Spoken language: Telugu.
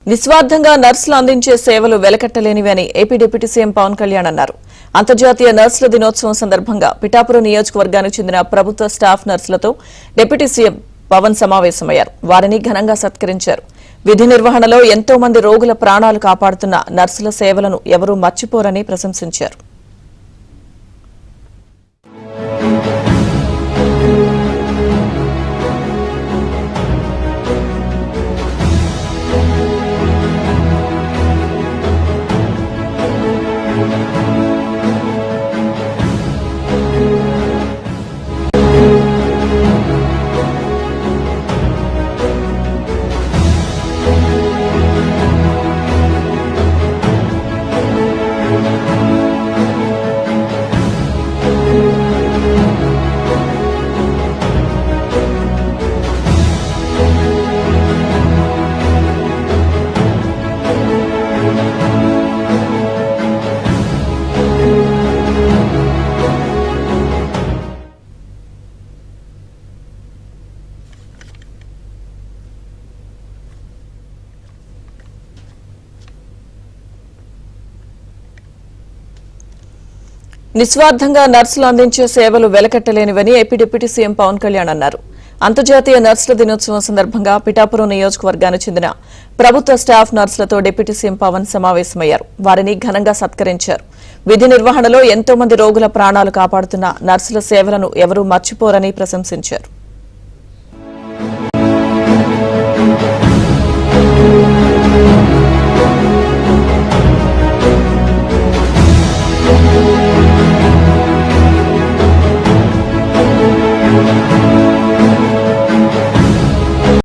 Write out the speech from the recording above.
నిస్వార్థంగా నర్సులు అందించే సేవలు వెలకట్టలేనివి అని AP deputy CM Pawan Kalyan అన్నారు. అంతర్జాతీయ నర్సుల దినోత్సవం సందర్భంగా పిఠాపురం నియోజకవర్గానికి చెందిన ప్రభుత్వ స్టాఫ్ నర్సులతో డిప్యూటీ సీఎం పవన్ సమావేశమయ్యారు. వారిని ఘనంగా సత్కరించారు. విధి నిర్వహణలో ఎంతో మంది రోగుల ప్రాణాలు కాపాడుతున్న నర్సుల సేవలను ఎవరూ మర్చిపోరని ప్రశంసించారు. నిస్వార్థంగా నర్సులు అందించే సేవలు వెలకట్టలేనివని AP deputy CM Pawan Kalyan అన్నారు. అంతర్జాతీయ నర్సుల దినోత్సవం సందర్భంగా పిఠాపురం నియోజకవర్గానికి చెందిన ప్రభుత్వ స్టాఫ్ నర్సులతో డిప్యూటీ సీఎం పవన్ సమావేశమయ్యారు. వారిని ఘనంగా సత్కరించారు. విధి నిర్వహణలో ఎంతో మంది రోగుల ప్రాణాలు కాపాడుతున్న నర్సుల సేవలను ఎవరూ మర్చిపోరని ప్రశంసించారు.